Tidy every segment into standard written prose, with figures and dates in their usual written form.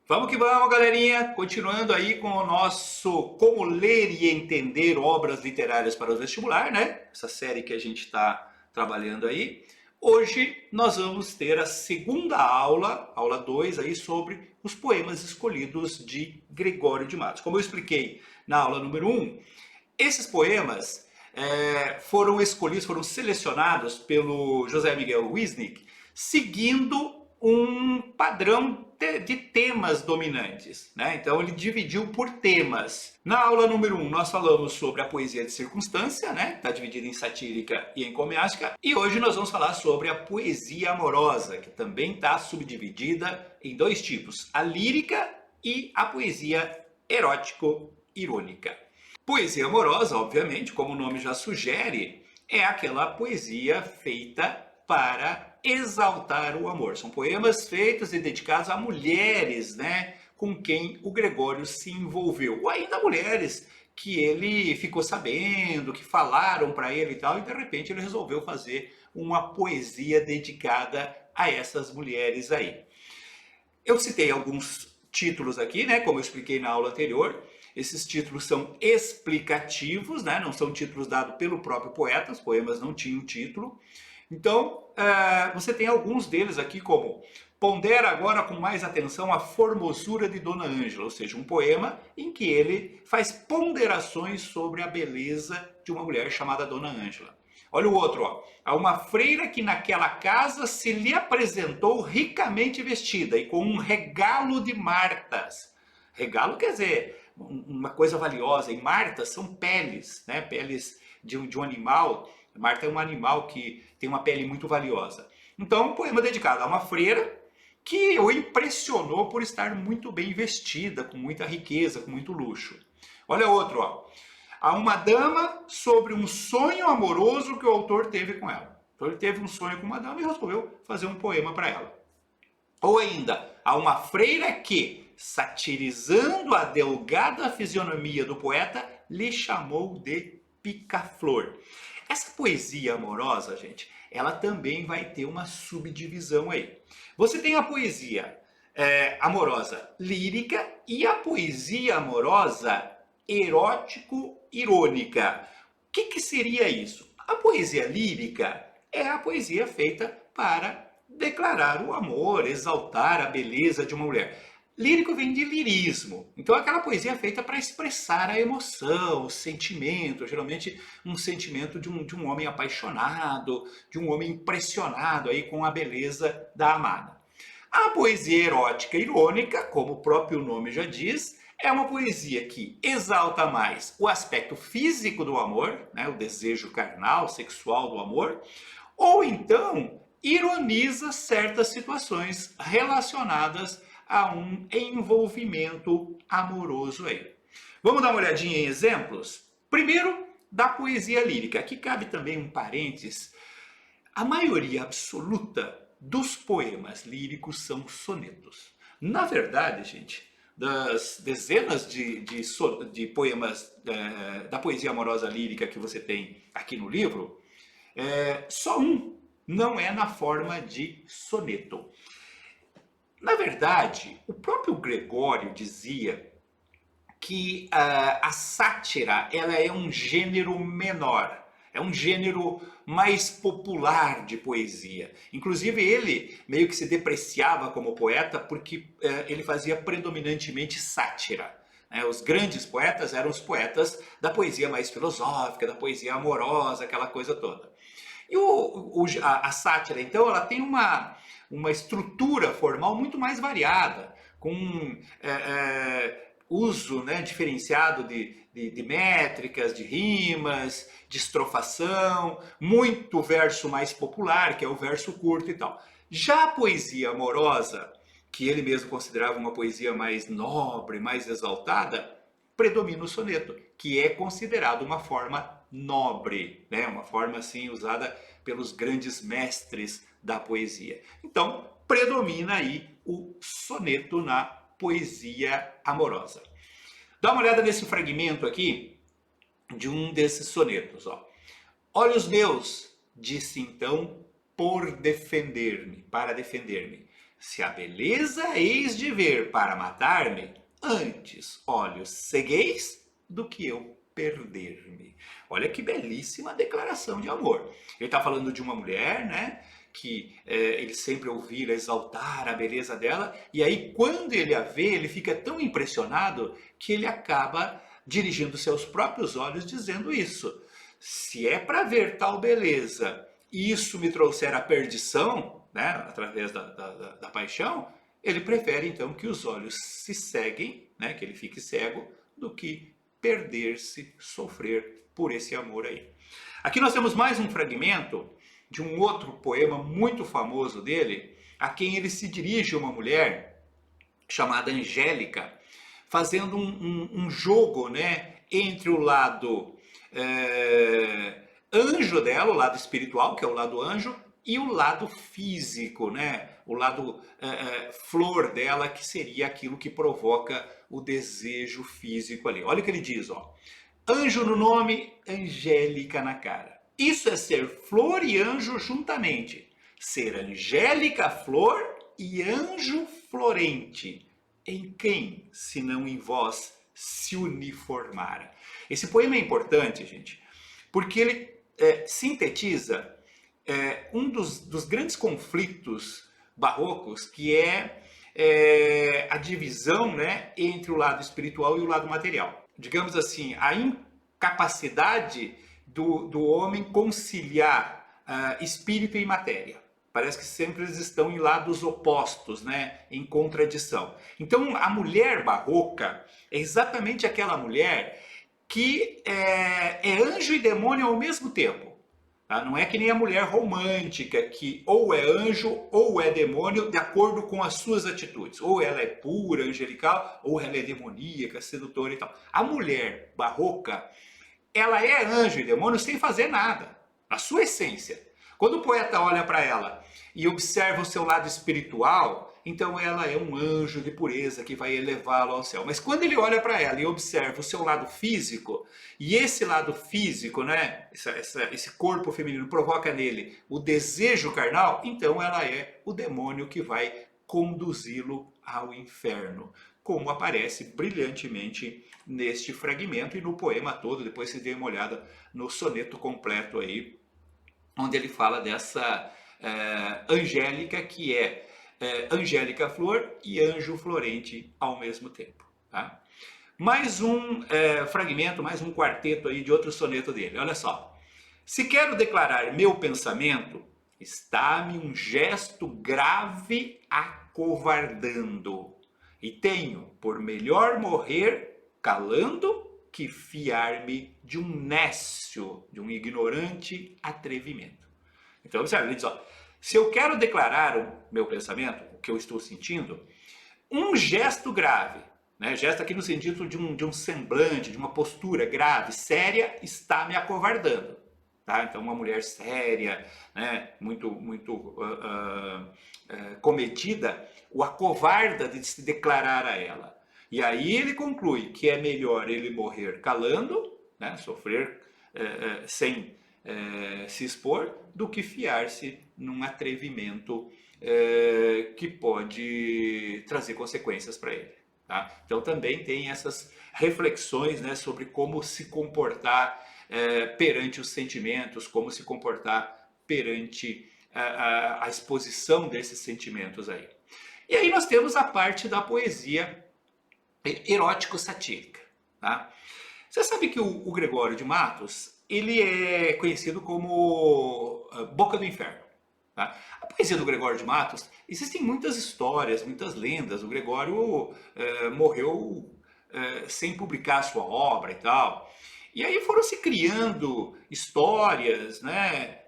Vamos que vamos, galerinha! Continuando aí com o nosso Como Ler e Entender Obras Literárias para o Vestibular, né? Essa série que a gente está trabalhando aí. Hoje nós vamos ter a segunda aula, aula 2, aí, sobre os poemas escolhidos de Gregório de Matos. Como eu expliquei na aula número 1, esses poemas foram escolhidos, foram selecionados pelo José Miguel Wisnik, seguindo um padrão de temas dominantes, né? Então ele dividiu por temas. Na aula número 1 nós falamos sobre a poesia de circunstância, né? Está dividida em satírica e encomiástica. E hoje nós vamos falar sobre a poesia amorosa, que também está subdividida em dois tipos: a lírica e a poesia erótico-irônica. Poesia amorosa, obviamente, como o nome já sugere, é aquela poesia feita para exaltar o amor. São poemas feitos e dedicados a mulheres, né, com quem o Gregório se envolveu. Ou ainda mulheres que ele ficou sabendo, que falaram para ele e tal, e de repente ele resolveu fazer uma poesia dedicada a essas mulheres aí. Eu citei alguns títulos aqui, né, como eu expliquei na aula anterior. Esses títulos são explicativos, né, não são títulos dados pelo próprio poeta, os poemas não tinham título. Então, você tem alguns deles aqui, como Pondera agora com mais atenção a formosura de Dona Ângela, ou seja, um poema em que ele faz ponderações sobre a beleza de uma mulher chamada Dona Ângela. Olha o outro, ó. Há uma freira que naquela casa se lhe apresentou ricamente vestida e com um regalo de martas. Regalo quer dizer uma coisa valiosa, e martas são peles, né? Peles de um animal. Marta é um animal que tem uma pele muito valiosa. Então, um poema dedicado a uma freira que o impressionou por estar muito bem vestida, com muita riqueza, com muito luxo. Olha outro, ó. Há uma dama sobre um sonho amoroso que o autor teve com ela. Então ele teve um sonho com uma dama e resolveu fazer um poema para ela. Ou ainda, há uma freira que, satirizando a delgada fisionomia do poeta, lhe chamou de pica-flor. Essa poesia amorosa, gente, ela também vai ter uma subdivisão aí. Você tem a poesia amorosa lírica e a poesia amorosa erótico-irônica. O que seria isso? A poesia lírica é a poesia feita para declarar o amor, exaltar a beleza de uma mulher. Lírico vem de lirismo, então é aquela poesia feita para expressar a emoção, o sentimento, geralmente um sentimento de um homem apaixonado, de um homem impressionado aí com a beleza da amada. A poesia erótica irônica, como o próprio nome já diz, é uma poesia que exalta mais o aspecto físico do amor, né, o desejo carnal, sexual do amor, ou então ironiza certas situações relacionadas a um envolvimento amoroso aí. Vamos dar uma olhadinha em exemplos? Primeiro, da poesia lírica. Aqui cabe também um parênteses. A maioria absoluta dos poemas líricos são sonetos. Na verdade, gente, das dezenas de poemas da poesia amorosa lírica que você tem aqui no livro, só um não é na forma de soneto. Na verdade, o próprio Gregório dizia que a sátira ela é um gênero menor, é um gênero mais popular de poesia. Inclusive ele meio que se depreciava como poeta porque ele fazia predominantemente sátira. Os grandes poetas eram os poetas da poesia mais filosófica, da poesia amorosa, aquela coisa toda. E a sátira, então, ela tem uma estrutura formal muito mais variada, com uso, né, diferenciado de métricas, de rimas, de estrofação, muito verso mais popular, que é o verso curto e tal. Já a poesia amorosa, que ele mesmo considerava uma poesia mais nobre, mais exaltada, predomina o soneto, que é considerado uma forma nobre, né? Uma forma assim usada pelos grandes mestres da poesia. Então, predomina aí o soneto na poesia amorosa. Dá uma olhada nesse fragmento aqui de um desses sonetos, ó. Olhos meus, disse então, para defender-me. Se a beleza eis de ver para matar-me, antes olhos cegueis do que eu perder-me. Olha que belíssima declaração de amor. Ele está falando de uma mulher, né? Que ele sempre ouvira exaltar a beleza dela, e aí quando ele a vê, ele fica tão impressionado que ele acaba dirigindo seus próprios olhos dizendo isso. Se é para ver tal beleza e isso me trouxer a perdição, né, através da paixão, ele prefere então que os olhos se ceguem, né, que ele fique cego, do que perder-se, sofrer por esse amor aí. Aqui nós temos mais um fragmento de um outro poema muito famoso dele, a quem ele se dirige a uma mulher chamada Angélica, fazendo um jogo, né, entre o lado anjo dela, o lado espiritual, que é o lado anjo, e o lado físico, né? O lado flor dela, que seria aquilo que provoca o desejo físico ali. Olha o que ele diz, ó. Anjo no nome, Angélica na cara. Isso é ser flor e anjo juntamente. Ser angélica flor e anjo florente. Em quem, se não em vós, se uniformara? Esse poema é importante, gente, porque ele sintetiza um dos grandes conflitos barrocos, que é a divisão, né, entre o lado espiritual e o lado material. Digamos assim, a incapacidade do homem conciliar espírito e matéria. Parece que sempre eles estão em lados opostos, né, em contradição. Então, a mulher barroca é exatamente aquela mulher que é anjo e demônio ao mesmo tempo. Tá? Não é que nem a mulher romântica, que ou é anjo ou é demônio, de acordo com as suas atitudes. Ou ela é pura, angelical, ou ela é demoníaca, sedutora e tal. A mulher barroca, ela é anjo e demônio sem fazer nada, na sua essência. Quando o poeta olha para ela e observa o seu lado espiritual, então ela é um anjo de pureza que vai elevá-lo ao céu. Mas quando ele olha para ela e observa o seu lado físico, e esse lado físico, né, esse corpo feminino provoca nele o desejo carnal, então ela é o demônio que vai conduzi-lo ao inferno, como aparece brilhantemente neste fragmento e no poema todo. Depois você dê uma olhada no soneto completo aí, onde ele fala dessa Angélica, que é Angélica flor e anjo florente ao mesmo tempo. Tá? Mais um fragmento, mais um quarteto aí de outro soneto dele. Olha só. Se quero declarar meu pensamento, está-me um gesto grave acovardando, e tenho por melhor morrer calando que fiar-me de um nécio, de um ignorante atrevimento. Então, observe, ele diz, ó, se eu quero declarar o meu pensamento, o que eu estou sentindo, um gesto grave, né? Gesto aqui no sentido de um semblante, de uma postura grave, séria, está me acovardando. Tá? Então, uma mulher séria, né? muito comedida, o acovarda de se declarar a ela. E aí ele conclui que é melhor ele morrer calando, né? Sofrer sem se expor, do que fiar-se num atrevimento que pode trazer consequências para ele. Tá? Então também tem essas reflexões, né, sobre como se comportar perante os sentimentos, como se comportar perante a exposição desses sentimentos aí. E aí nós temos a parte da poesia erótico-satírica. Tá? Você sabe que o Gregório de Matos, ele é conhecido como Boca do Inferno. Tá? A poesia do Gregório de Matos, existem muitas histórias, muitas lendas. O Gregório morreu sem publicar sua obra e tal. E aí foram se criando histórias, né,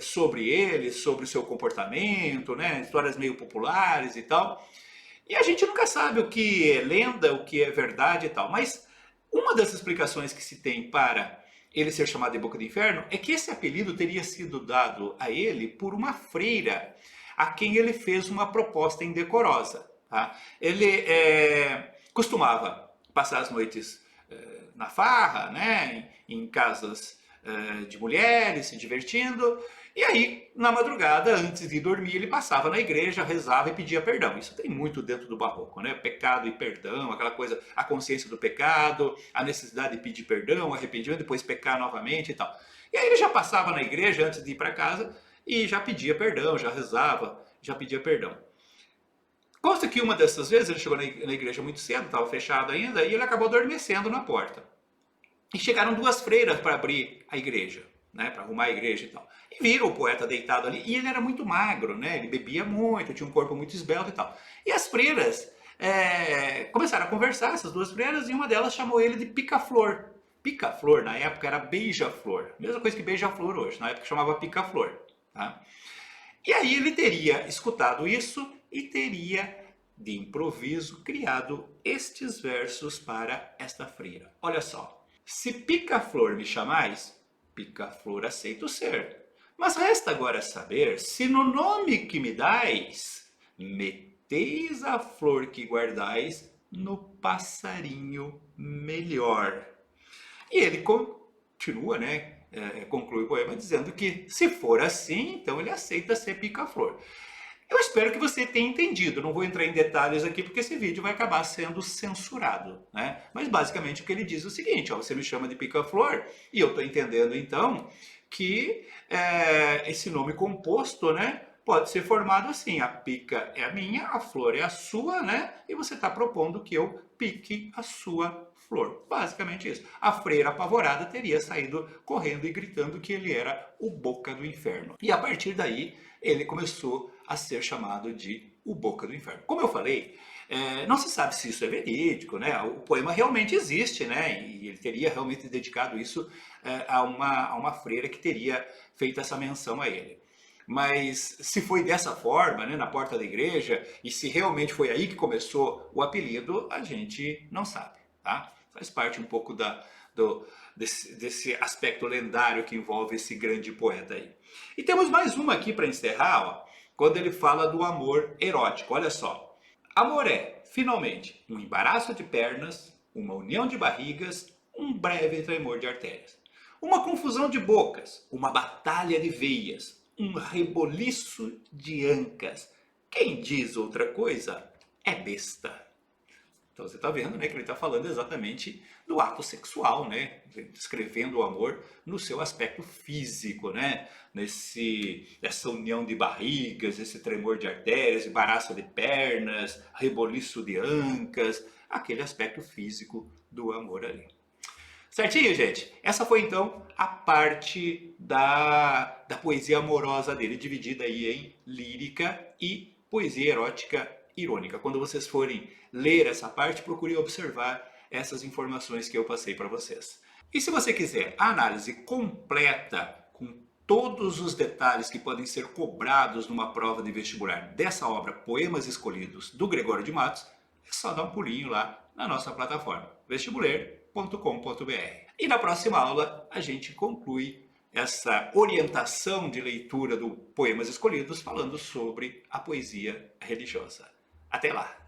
sobre ele, sobre o seu comportamento, né, histórias meio populares e tal. E a gente nunca sabe o que é lenda, o que é verdade e tal. Mas uma das explicações que se tem para ele ser chamado de Boca do Inferno é que esse apelido teria sido dado a ele por uma freira a quem ele fez uma proposta indecorosa. Tá? Ele costumava passar as noites na farra, né, em casas de mulheres, se divertindo, E aí, na madrugada, antes de dormir, ele passava na igreja, rezava e pedia perdão. Isso tem muito dentro do barroco, né? Pecado e perdão, aquela coisa, a consciência do pecado, a necessidade de pedir perdão, arrependimento, depois pecar novamente e tal. E aí ele já passava na igreja antes de ir para casa e já pedia perdão, já rezava, já pedia perdão. Consta que uma dessas vezes ele chegou na igreja muito cedo, estava fechado ainda, e ele acabou adormecendo na porta. E chegaram duas freiras para abrir a igreja, né, para arrumar a igreja e tal. E viram o poeta deitado ali, e ele era muito magro, né, ele bebia muito, tinha um corpo muito esbelto e tal. E as freiras começaram a conversar, essas duas freiras, e uma delas chamou ele de pica-flor. Pica-flor, na época, era beija-flor. Mesma coisa que beija-flor hoje, na época chamava pica-flor. Tá? E aí ele teria escutado isso e teria, de improviso, criado estes versos para esta freira. Olha só. Se pica-flor me chamais, pica-flor aceito ser. Mas resta agora saber se no nome que me dais, meteis a flor que guardais no passarinho melhor. E ele continua, né? Conclui o poema dizendo que se for assim, então ele aceita ser pica-flor. Eu espero que você tenha entendido. Não vou entrar em detalhes aqui porque esse vídeo vai acabar sendo censurado, né? Mas basicamente o que ele diz é o seguinte: ó, você me chama de pica-flor e eu estou entendendo então que esse nome composto, né, pode ser formado assim: a pica é a minha, a flor é a sua, né? E você está propondo que eu pique a sua flor. Basicamente isso. A freira apavorada teria saído correndo e gritando que ele era o Boca do Inferno. E a partir daí ele começou a ser chamado de o Boca do Inferno. Como eu falei, não se sabe se isso é verídico, né? O poema realmente existe, né? E ele teria realmente dedicado isso a uma freira que teria feito essa menção a ele. Mas se foi dessa forma, né, na porta da igreja, e se realmente foi aí que começou o apelido, a gente não sabe, tá? Faz parte um pouco desse aspecto lendário que envolve esse grande poeta aí. E temos mais uma aqui para encerrar, ó, quando ele fala do amor erótico. Olha só. Amor é, finalmente, um embaraço de pernas, uma união de barrigas, um breve tremor de artérias. Uma confusão de bocas, uma batalha de veias, um reboliço de ancas. Quem diz outra coisa é besta. Então você está vendo, né, que ele está falando exatamente do ato sexual, né, descrevendo o amor no seu aspecto físico, né, nessa união de barrigas, esse tremor de artérias, embaraço de pernas, reboliço de ancas, aquele aspecto físico do amor ali. Certinho, gente? Essa foi então a parte da poesia amorosa dele, dividida aí em lírica e poesia erótica irônica. Quando vocês forem ler essa parte, procurem observar essas informações que eu passei para vocês. E se você quiser a análise completa, com todos os detalhes que podem ser cobrados numa prova de vestibular dessa obra Poemas Escolhidos, do Gregório de Matos, é só dar um pulinho lá na nossa plataforma vestibular.com.br. E na próxima aula a gente conclui essa orientação de leitura do Poemas Escolhidos falando sobre a poesia religiosa. Até lá!